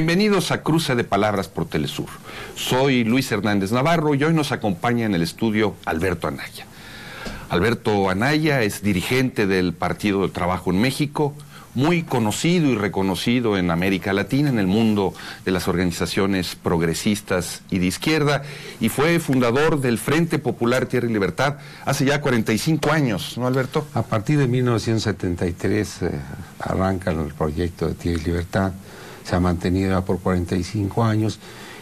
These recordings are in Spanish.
Bienvenidos a Cruce de Palabras por Telesur. Soy Luis Hernández Navarro y hoy nos acompaña en el estudio Alberto Anaya. Alberto Anaya es dirigente del Partido del Trabajo en México, muy conocido y reconocido en América Latina, en el mundo de las organizaciones progresistas y de izquierda, y fue fundador del Frente Popular Tierra y Libertad hace ya 45 años, ¿no, Alberto? A partir de 1973 arranca el proyecto de Tierra y Libertad, se ha mantenido ya por 45 años,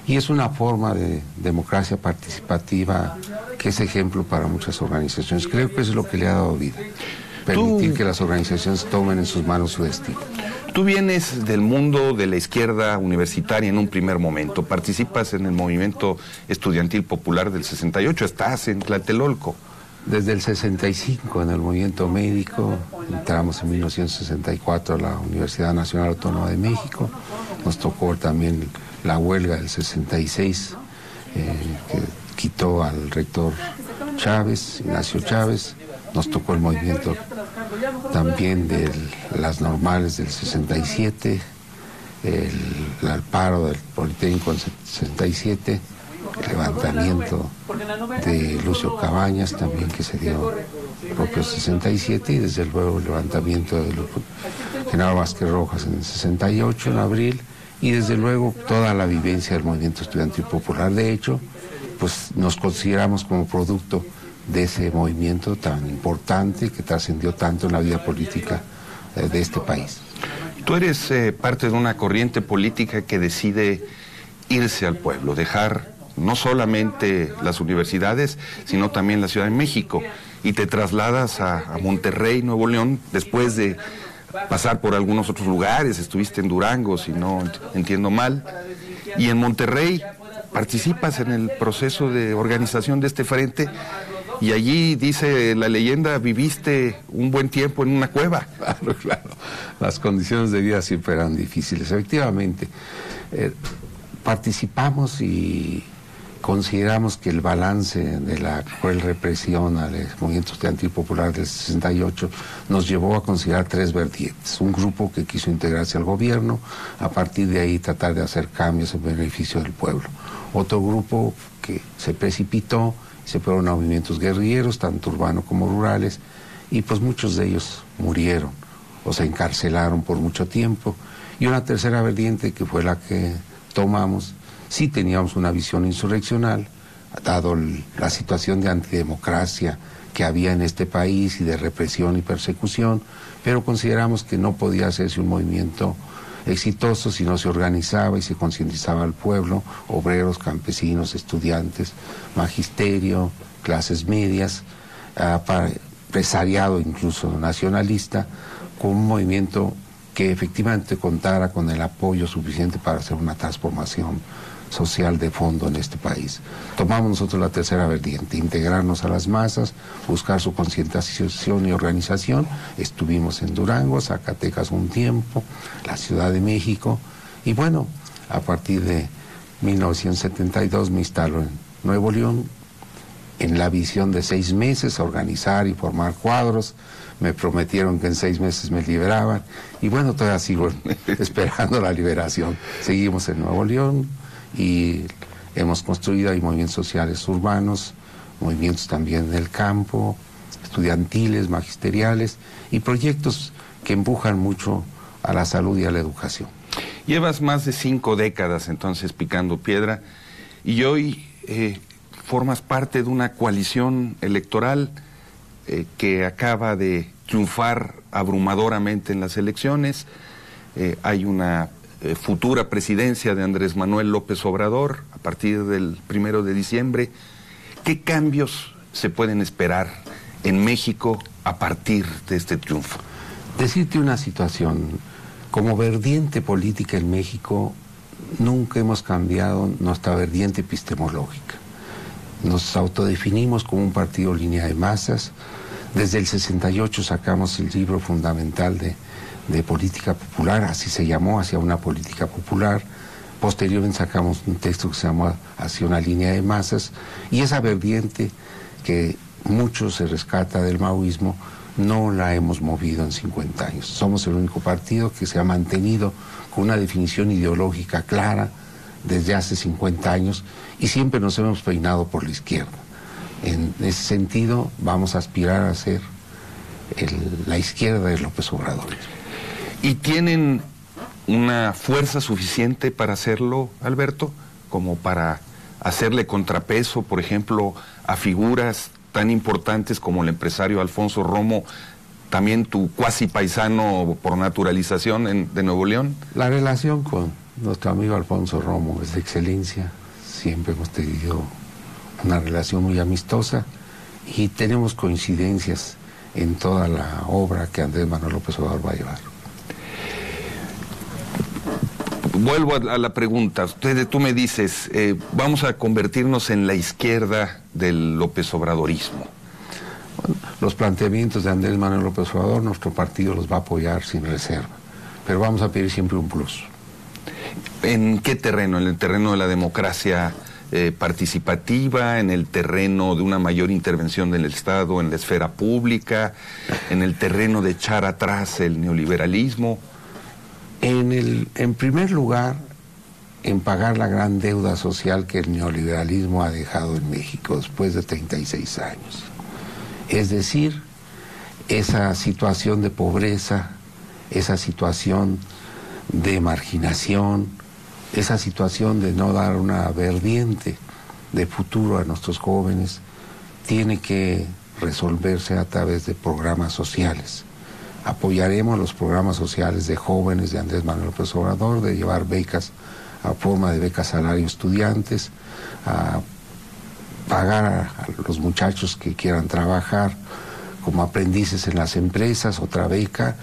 y es una forma de democracia participativa que es ejemplo para muchas organizaciones. Creo que eso es lo que le ha dado vida. Permitir que las organizaciones tomen en sus manos su destino. Tú vienes del mundo de la izquierda universitaria en un primer momento, participas en el movimiento estudiantil popular del 68, estás en Tlatelolco. Desde el 65 en el movimiento médico, entramos en 1964 a la Universidad Nacional Autónoma de México, nos tocó también la huelga del 66, que quitó al rector Chávez, Ignacio Chávez. Nos tocó el movimiento también de las normales del 67, el paro del Politécnico del 67, el levantamiento de Lucio Cabañas también que se dio propio 67, y desde luego el levantamiento del general Vázquez Rojas en el 68, en abril, y desde luego toda la vivencia del movimiento estudiantil popular. De hecho, pues nos consideramos como producto de ese movimiento tan importante que trascendió tanto en la vida política de este país. Tú eres parte de una corriente política que decide irse al pueblo, dejar no solamente las universidades, sino también la Ciudad de México, y te trasladas a Monterrey, Nuevo León, después de pasar por algunos otros lugares. Estuviste en Durango, si no entiendo mal, y en Monterrey participas en el proceso de organización de este frente. Y allí, dice la leyenda, viviste un buen tiempo en una cueva. Claro, claro. Las condiciones de vida siempre eran difíciles. Efectivamente, participamos y consideramos que el balance de la cruel represión al movimiento estudiantil popular del 68 nos llevó a considerar tres vertientes. Un grupo que quiso integrarse al gobierno, a partir de ahí tratar de hacer cambios en beneficio del pueblo. Otro grupo que se precipitó, se fueron a movimientos guerrilleros, tanto urbanos como rurales, y pues muchos de ellos murieron o se encarcelaron por mucho tiempo. Y una tercera vertiente, que fue la que tomamos, sí teníamos una visión insurreccional, dado la situación de antidemocracia que había en este país y de represión y persecución, pero consideramos que no podía hacerse un movimiento exitoso si no se organizaba y se concientizaba al pueblo, obreros, campesinos, estudiantes, magisterio, clases medias, empresariado incluso nacionalista, con un movimiento que efectivamente contara con el apoyo suficiente para hacer una transformación social de fondo en este país. Tomamos nosotros la tercera vertiente, integrarnos a las masas, buscar su concientización y organización. Estuvimos en Durango, Zacatecas un tiempo, la Ciudad de México, y bueno, a partir de 1972 me instalo en Nuevo León, en la visión de 6 meses, organizar y formar cuadros. Me prometieron que en 6 meses me liberaban, y bueno, todavía sigo esperando la liberación. Seguimos en Nuevo León, y hemos construido ahí movimientos sociales urbanos, movimientos también del campo, estudiantiles, magisteriales, y proyectos que empujan mucho a la salud y a la educación. Llevas más de 5 décadas entonces picando piedra, y hoy formas parte de una coalición electoral que acaba de triunfar abrumadoramente en las elecciones. Hay una futura presidencia de Andrés Manuel López Obrador a partir del 1 de diciembre. ¿Qué cambios se pueden esperar en México a partir de este triunfo? Decirte una situación, como vertiente política en México, nunca hemos cambiado nuestra vertiente epistemológica. Nos autodefinimos como un partido línea de masas. Desde el 68 sacamos el libro fundamental de política popular, así se llamó, hacia una política popular. Posteriormente sacamos un texto que se llamó Hacia una línea de masas, y esa vertiente que mucho se rescata del maoísmo no la hemos movido en 50 años. Somos el único partido que se ha mantenido con una definición ideológica clara desde hace 50 años y siempre nos hemos peinado por la izquierda. En ese sentido, vamos a aspirar a ser la izquierda de López Obrador. ¿Y tienen una fuerza suficiente para hacerlo, Alberto? Como para hacerle contrapeso, por ejemplo, a figuras tan importantes como el empresario Alfonso Romo, también tu cuasi paisano por naturalización de Nuevo León. La relación con nuestro amigo Alfonso Romo es de excelencia. Siempre hemos tenido una relación muy amistosa y tenemos coincidencias en toda la obra que Andrés Manuel López Obrador va a llevar. Vuelvo a la pregunta. Tú me dices, vamos a convertirnos en la izquierda del López Obradorismo. Bueno, los planteamientos de Andrés Manuel López Obrador, nuestro partido los va a apoyar sin reserva, pero vamos a pedir siempre un plus. ¿En qué terreno? ¿En el terreno de la democracia participativa, en el terreno de una mayor intervención del Estado en la esfera pública, en el terreno de echar atrás el neoliberalismo? En primer lugar, en pagar la gran deuda social que el neoliberalismo ha dejado en México después de 36 años. Es decir, esa situación de pobreza, esa situación de marginación, esa situación de no dar una vertiente de futuro a nuestros jóvenes, tiene que resolverse a través de programas sociales. Apoyaremos los programas sociales de jóvenes de Andrés Manuel López Obrador, de llevar becas a forma de becas salario estudiantes, a pagar a los muchachos que quieran trabajar como aprendices en las empresas, otra beca,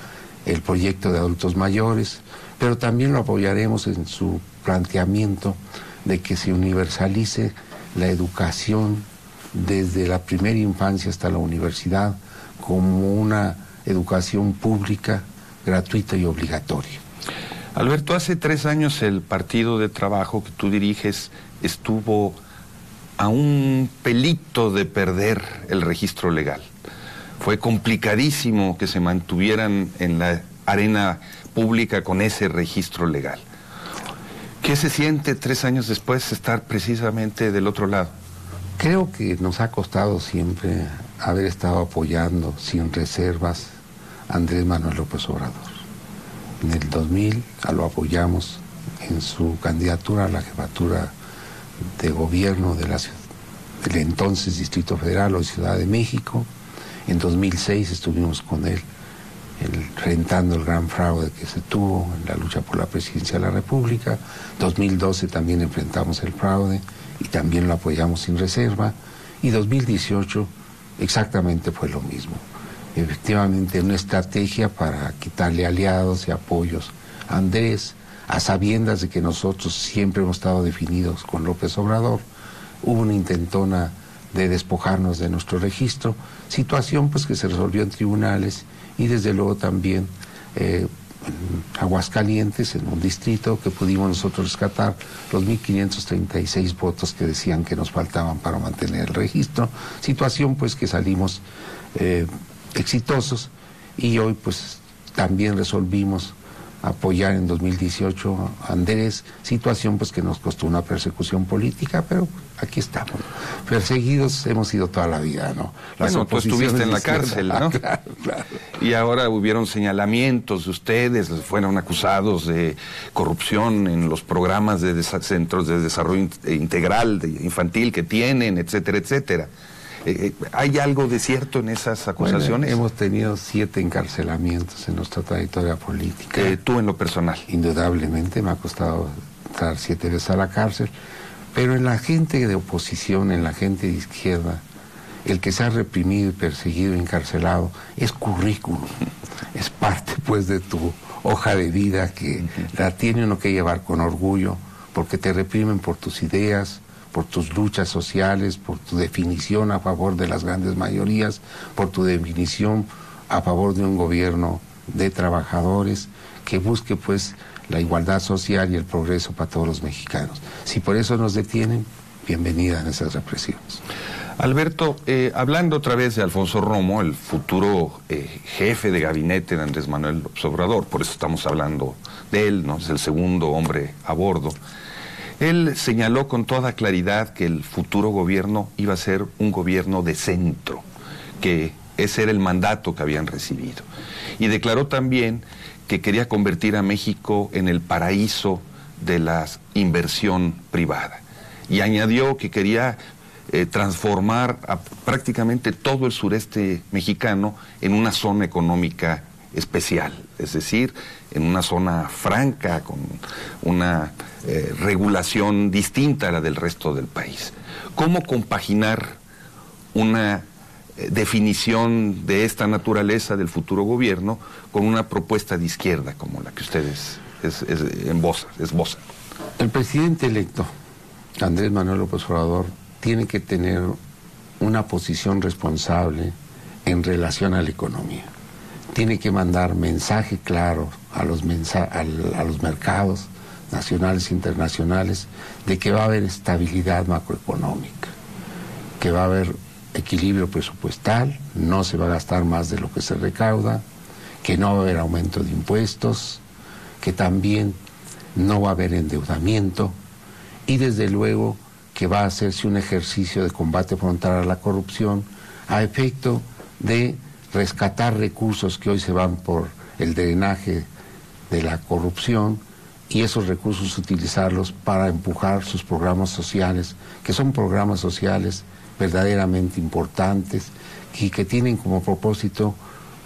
el proyecto de adultos mayores, pero también lo apoyaremos en su planteamiento de que se universalice la educación desde la primera infancia hasta la universidad como una educación pública, gratuita y obligatoria. Alberto, hace 3 años el Partido de Trabajo que tú diriges estuvo a un pelito de perder el registro legal. Fue complicadísimo que se mantuvieran en la arena pública con ese registro legal. ¿Qué se siente 3 años después estar precisamente del otro lado? Creo que nos ha costado siempre haber estado apoyando sin reservas a Andrés Manuel López Obrador. En el 2000 lo apoyamos en su candidatura a la jefatura de gobierno del entonces Distrito Federal o Ciudad de México. En 2006 estuvimos con él enfrentando el gran fraude que se tuvo en la lucha por la presidencia de la República. 2012 también enfrentamos el fraude y también lo apoyamos sin reserva. Y 2018 exactamente fue lo mismo. Efectivamente, una estrategia para quitarle aliados y apoyos a Andrés, a sabiendas de que nosotros siempre hemos estado definidos con López Obrador. Hubo una intentona de despojarnos de nuestro registro, situación pues que se resolvió en tribunales y desde luego también en Aguascalientes, en un distrito que pudimos nosotros rescatar los 1.536 votos que decían que nos faltaban para mantener el registro, situación pues que salimos exitosos y hoy pues también resolvimos apoyar en 2018 a Andrés, situación pues que nos costó una persecución política, pero aquí estamos. Perseguidos hemos sido toda la vida, ¿no? Bueno, tú estuviste en la cárcel, ¿no? Claro, claro. Y ahora hubieron señalamientos de ustedes, fueron acusados de corrupción en los programas de centros de desarrollo integral infantil que tienen, etcétera, etcétera. ¿Hay algo de cierto en esas acusaciones? Bueno, hemos tenido 7 encarcelamientos en nuestra trayectoria política. ¿Tú en lo personal? Indudablemente, me ha costado entrar 7 veces a la cárcel, pero en la gente de oposición, en la gente de izquierda, el que se ha reprimido y perseguido y encarcelado es currículum, es parte pues de tu hoja de vida que la tiene uno que llevar con orgullo, porque te reprimen por tus ideas, por tus luchas sociales, por tu definición a favor de las grandes mayorías, por tu definición a favor de un gobierno de trabajadores que busque pues la igualdad social y el progreso para todos los mexicanos. Si por eso nos detienen, bienvenida en esas represiones. Alberto, hablando otra vez de Alfonso Romo, el futuro jefe de gabinete de Andrés Manuel López Obrador, por eso estamos hablando de él, ¿no? Es el segundo hombre a bordo. Él señaló con toda claridad que el futuro gobierno iba a ser un gobierno de centro, que ese era el mandato que habían recibido. Y declaró también que quería convertir a México en el paraíso de la inversión privada. Y añadió que quería transformar a prácticamente todo el sureste mexicano en una zona económica especial, es decir, en una zona franca, con una regulación distinta a la del resto del país. ¿Cómo compaginar una definición de esta naturaleza del futuro gobierno con una propuesta de izquierda como la que ustedes esbozan? El presidente electo, Andrés Manuel López Obrador, tiene que tener una posición responsable en relación a la economía. Tiene que mandar mensaje claro a los mercados nacionales e internacionales de que va a haber estabilidad macroeconómica, que va a haber equilibrio presupuestal, no se va a gastar más de lo que se recauda, que no va a haber aumento de impuestos, que también no va a haber endeudamiento y desde luego que va a hacerse un ejercicio de combate frontal a la corrupción a efecto de rescatar recursos que hoy se van por el drenaje de la corrupción y esos recursos utilizarlos para empujar sus programas sociales, que son programas sociales verdaderamente importantes y que tienen como propósito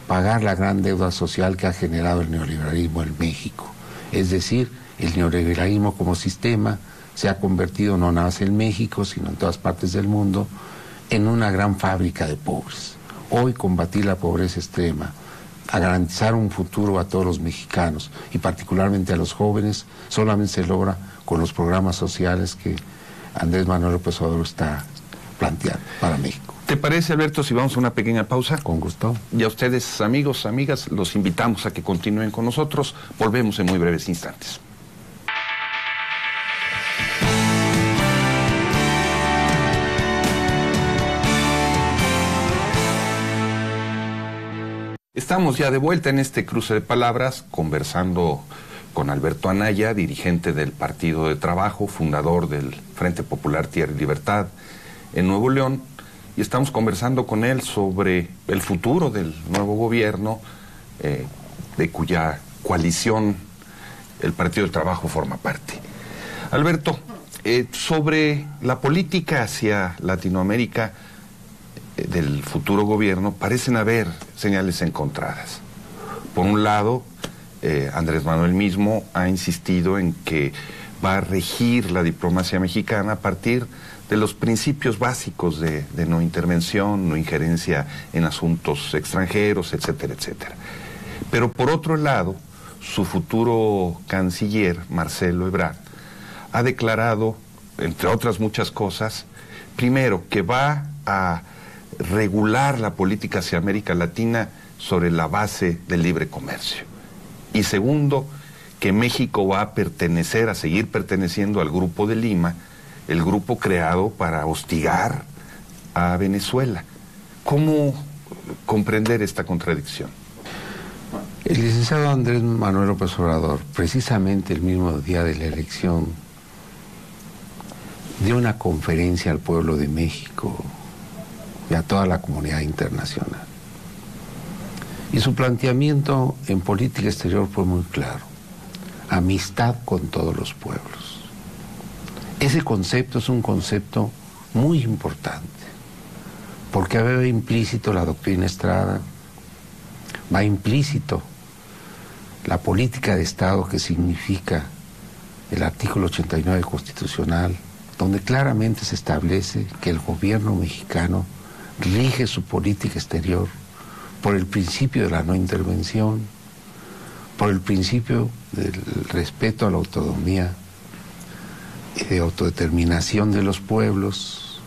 pagar la gran deuda social que ha generado el neoliberalismo en México. Es decir, el neoliberalismo como sistema se ha convertido no nada más en México, sino en todas partes del mundo, en una gran fábrica de pobres. Hoy combatir la pobreza extrema, a garantizar un futuro a todos los mexicanos y particularmente a los jóvenes, solamente se logra con los programas sociales que Andrés Manuel López Obrador está planteando para México. ¿Te parece, Alberto, si vamos a una pequeña pausa? Con gusto. Y a ustedes, amigos, amigas, los invitamos a que continúen con nosotros. Volvemos en muy breves instantes. Estamos ya de vuelta en este cruce de palabras, conversando con Alberto Anaya, dirigente del Partido de Trabajo, fundador del Frente Popular Tierra y Libertad en Nuevo León, y estamos conversando con él sobre el futuro del nuevo gobierno, de cuya coalición el Partido de Trabajo forma parte. Alberto, sobre la política hacia Latinoamérica del futuro gobierno, parecen haber señales encontradas. Por un lado, Andrés Manuel mismo ha insistido en que va a regir la diplomacia mexicana a partir de los principios básicos de no intervención, no injerencia en asuntos extranjeros, etcétera, etcétera. Pero por otro lado, su futuro canciller, Marcelo Ebrard, ha declarado, entre otras muchas cosas, primero, que va a regular la política hacia América Latina sobre la base del libre comercio. Y segundo, que México va a seguir perteneciendo al Grupo de Lima, el grupo creado para hostigar a Venezuela. ¿Cómo comprender esta contradicción? El licenciado Andrés Manuel López Obrador, precisamente el mismo día de la elección, dio una conferencia al pueblo de México y a toda la comunidad internacional. Y su planteamiento en política exterior fue muy claro: amistad con todos los pueblos. Ese concepto es un concepto muy importante, porque va implícito la doctrina Estrada, va implícito la política de Estado que significa el artículo 89 constitucional, donde claramente se establece que el gobierno mexicano rige su política exterior por el principio de la no intervención, por el principio del respeto a la autonomía y de autodeterminación de los pueblos,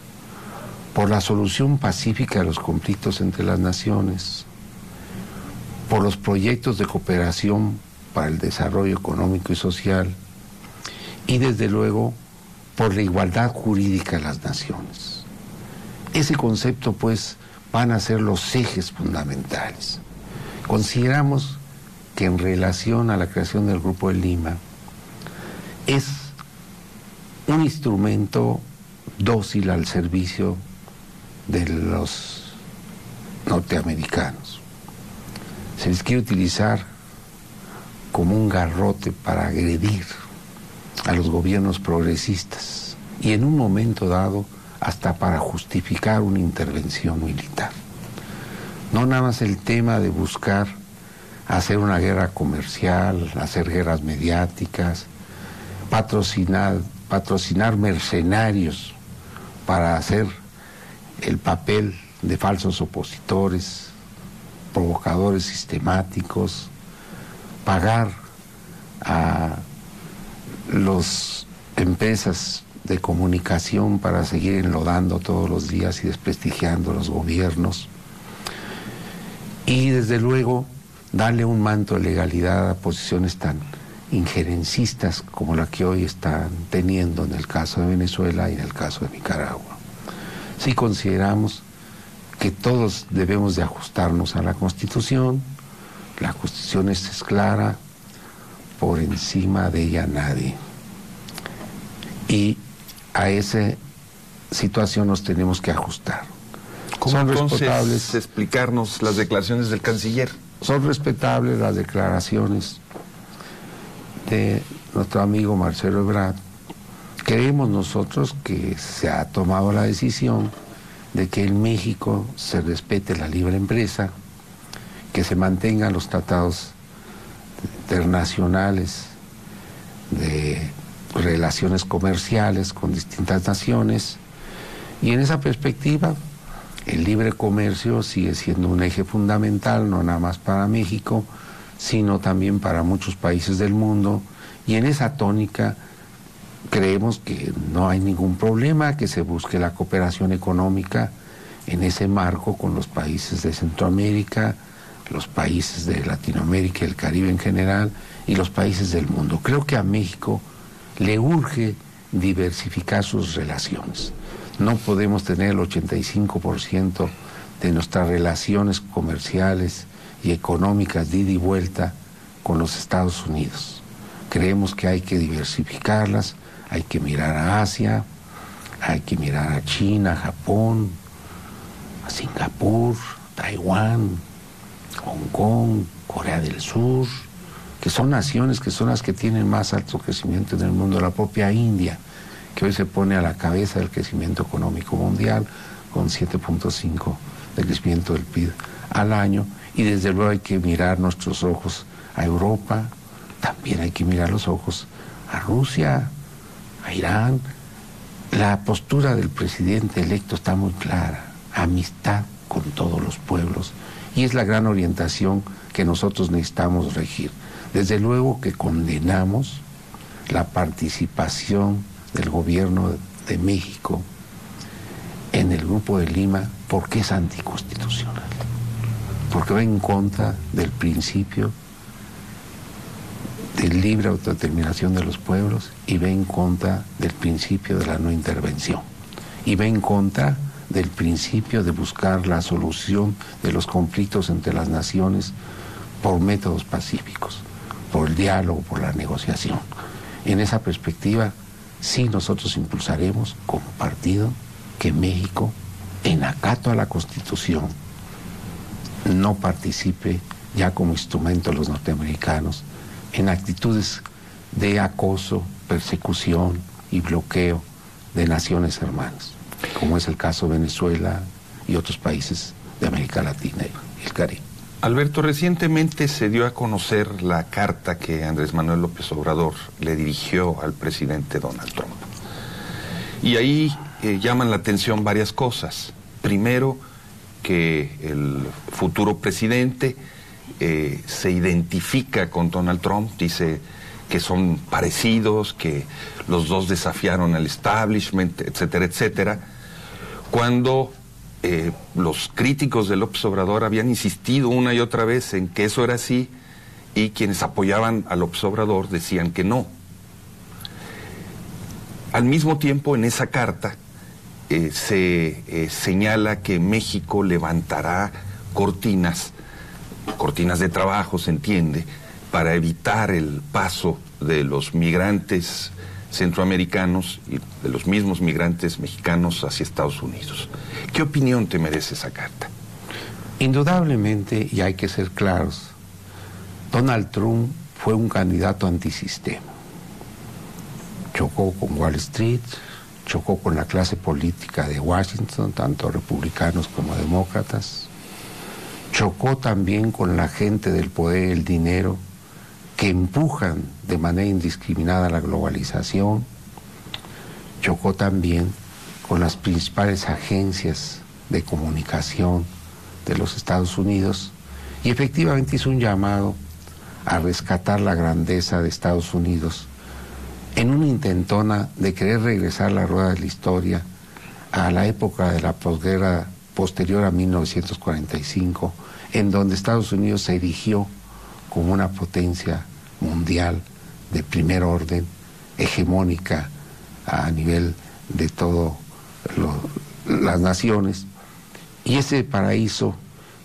por la solución pacífica de los conflictos entre las naciones, por los proyectos de cooperación para el desarrollo económico y social, y desde luego por la igualdad jurídica de las naciones. ese concepto, pues, van a ser los ejes fundamentales. Consideramos que en relación a la creación del Grupo de Lima es un instrumento dócil al servicio de los norteamericanos. Se les quiere utilizar como un garrote para agredir a los gobiernos progresistas y en un momento dado hasta para justificar una intervención militar. No nada más el tema de buscar hacer una guerra comercial, hacer guerras mediáticas, patrocinar mercenarios para hacer el papel de falsos opositores, provocadores sistemáticos, pagar a las empresas de comunicación para seguir enlodando todos los días y desprestigiando a los gobiernos, y desde luego darle un manto de legalidad a posiciones tan injerencistas como la que hoy están teniendo en el caso de Venezuela y en el caso de Nicaragua. Sí consideramos que todos debemos de ajustarnos a la Constitución. La Constitución es clara, por encima de ella nadie. Y a esa situación nos tenemos que ajustar. ¿Cómo son entonces explicarnos las declaraciones del canciller? Son respetables las declaraciones de nuestro amigo Marcelo Ebrard. Creemos nosotros que se ha tomado la decisión de que en México se respete la libre empresa, que se mantengan los tratados internacionales de relaciones comerciales con distintas naciones, y en esa perspectiva el libre comercio sigue siendo un eje fundamental, no nada más para México, sino también para muchos países del mundo, y en esa tónica creemos que no hay ningún problema, que se busque la cooperación económica en ese marco con los países de Centroamérica, los países de Latinoamérica y el Caribe en general, y los países del mundo. Creo que a México le urge diversificar sus relaciones. No podemos tener el 85% de nuestras relaciones comerciales y económicas de ida y vuelta con los Estados Unidos. Creemos que hay que diversificarlas, hay que mirar a Asia, hay que mirar a China, a Japón, a Singapur, Taiwán, Hong Kong, Corea del Sur, que son naciones que son las que tienen más alto crecimiento en el mundo, la propia India, que hoy se pone a la cabeza del crecimiento económico mundial con 7.5 de crecimiento del PIB al año, y desde luego hay que mirar nuestros ojos a Europa, también hay que mirar los ojos a Rusia, a Irán. La postura del presidente electo está muy clara: amistad con todos los pueblos, y es la gran orientación que nosotros necesitamos regir. Desde luego que condenamos la participación del gobierno de México en el Grupo de Lima, porque es anticonstitucional, porque va en contra del principio de libre autodeterminación de los pueblos, y va en contra del principio de la no intervención, y va en contra del principio de buscar la solución de los conflictos entre las naciones por métodos pacíficos, por el diálogo, por la negociación. En esa perspectiva, sí, nosotros impulsaremos como partido que México, en acato a la Constitución, no participe ya como instrumento de los norteamericanos en actitudes de acoso, persecución y bloqueo de naciones hermanas, como es el caso de Venezuela y otros países de América Latina y el Caribe. Alberto, recientemente se dio a conocer la carta que Andrés Manuel López Obrador le dirigió al presidente Donald Trump. Y ahí llaman la atención varias cosas. Primero, que el futuro presidente se identifica con Donald Trump, dice que son parecidos, que los dos desafiaron al establishment, etcétera, etcétera, cuando los críticos de López Obrador habían insistido una y otra vez en que eso era así, y quienes apoyaban a López Obrador decían que no. Al mismo tiempo, en esa carta se señala que México levantará cortinas de trabajo, se entiende, para evitar el paso de los migrantes centroamericanos y de los mismos migrantes mexicanos hacia Estados Unidos. ¿Qué opinión te merece esa carta? Indudablemente, y hay que ser claros, Donald Trump fue un candidato antisistema. Chocó con Wall Street, chocó con la clase política de Washington, tanto republicanos como demócratas, chocó también con la gente del poder y el dinero que empujan de manera indiscriminada la globalización, chocó también con las principales agencias de comunicación de los Estados Unidos y efectivamente hizo un llamado a rescatar la grandeza de Estados Unidos en una intentona de querer regresar la rueda de la historia a la época de la posguerra posterior a 1945, en donde Estados Unidos se erigió como una potencia mundial de primer orden, hegemónica a nivel de todas las naciones, y ese paraíso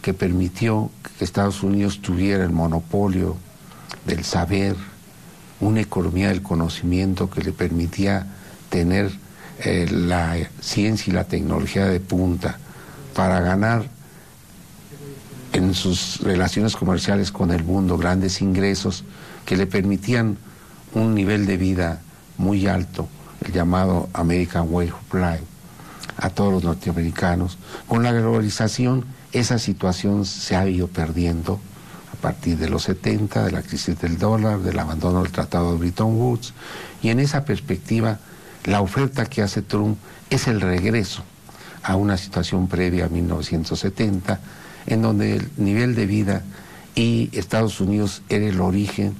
que permitió que Estados Unidos tuviera el monopolio del saber, una economía del conocimiento que le permitía tener la ciencia y la tecnología de punta para ganar en sus relaciones comerciales con el mundo grandes ingresos que le permitían un nivel de vida muy alto, el llamado American Way of Life, a todos los norteamericanos. Con la globalización esa situación se ha ido perdiendo a partir de los 70, de la crisis del dólar, del abandono del Tratado de Bretton Woods, y en esa perspectiva la oferta que hace Trump es el regreso a una situación previa a 1970, en donde el nivel de vida y Estados Unidos era el origen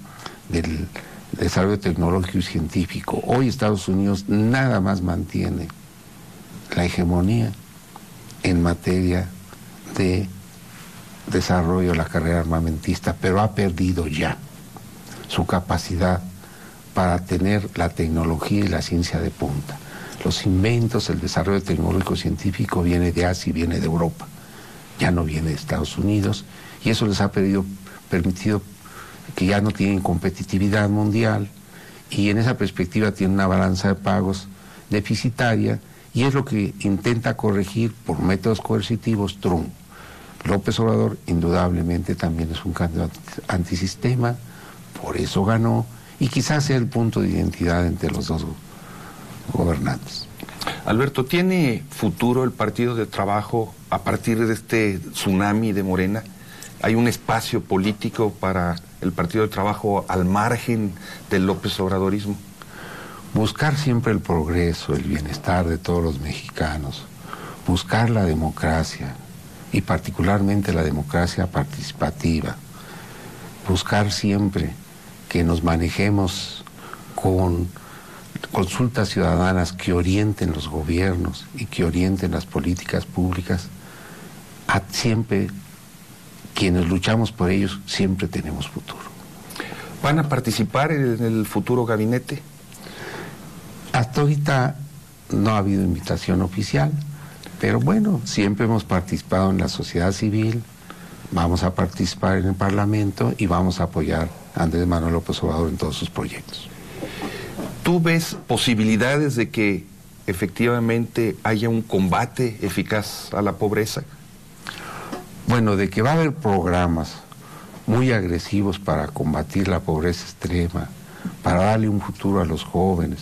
del desarrollo tecnológico y científico. Hoy Estados Unidos nada más mantiene la hegemonía en materia de desarrollo de la carrera armamentista, pero ha perdido ya su capacidad para tener la tecnología y la ciencia de punta. Los inventos, el desarrollo tecnológico científico viene de Asia y viene de Europa, ya no viene de Estados Unidos, y eso les ha permitido que ya no tienen competitividad mundial, y en esa perspectiva tienen una balanza de pagos deficitaria, y es lo que intenta corregir por métodos coercitivos Trump. López Obrador indudablemente también es un candidato antisistema, por eso ganó, y quizás sea el punto de identidad entre los dos gobernantes. Alberto, ¿tiene futuro el Partido del Trabajo a partir de este tsunami de Morena? ¿Hay un espacio político para el Partido del Trabajo al margen del López Obradorismo? Buscar siempre el progreso, el bienestar de todos los mexicanos, buscar la democracia, y particularmente la democracia participativa, buscar siempre que nos manejemos con consultas ciudadanas que orienten los gobiernos y que orienten las políticas públicas, siempre quienes luchamos por ellos siempre tenemos futuro. ¿Van a participar en el futuro gabinete? Hasta ahorita no ha habido invitación oficial, pero bueno, siempre hemos participado en la sociedad civil, vamos a participar en el Parlamento y vamos a apoyar a Andrés Manuel López Obrador en todos sus proyectos. ¿Tú ves posibilidades de que efectivamente haya un combate eficaz a la pobreza? Bueno, de que va a haber programas muy agresivos para combatir la pobreza extrema, para darle un futuro a los jóvenes,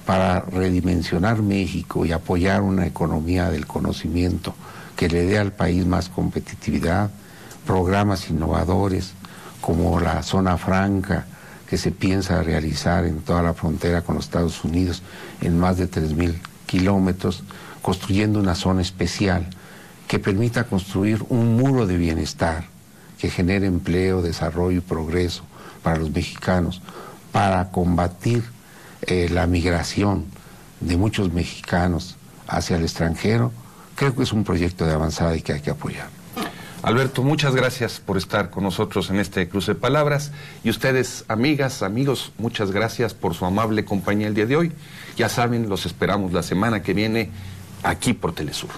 para redimensionar México y apoyar una economía del conocimiento que le dé al país más competitividad, programas innovadores como la zona franca que se piensa realizar en toda la frontera con los Estados Unidos en más de 3,000 kilómetros, construyendo una zona especial que permita construir un muro de bienestar que genere empleo, desarrollo y progreso para los mexicanos, para combatir la migración de muchos mexicanos hacia el extranjero. Creo que es un proyecto de avanzada y que hay que apoyar. Alberto, muchas gracias por estar con nosotros en este cruce de palabras. Y ustedes, amigas, amigos, muchas gracias por su amable compañía el día de hoy. Ya saben, los esperamos la semana que viene aquí por Telesur.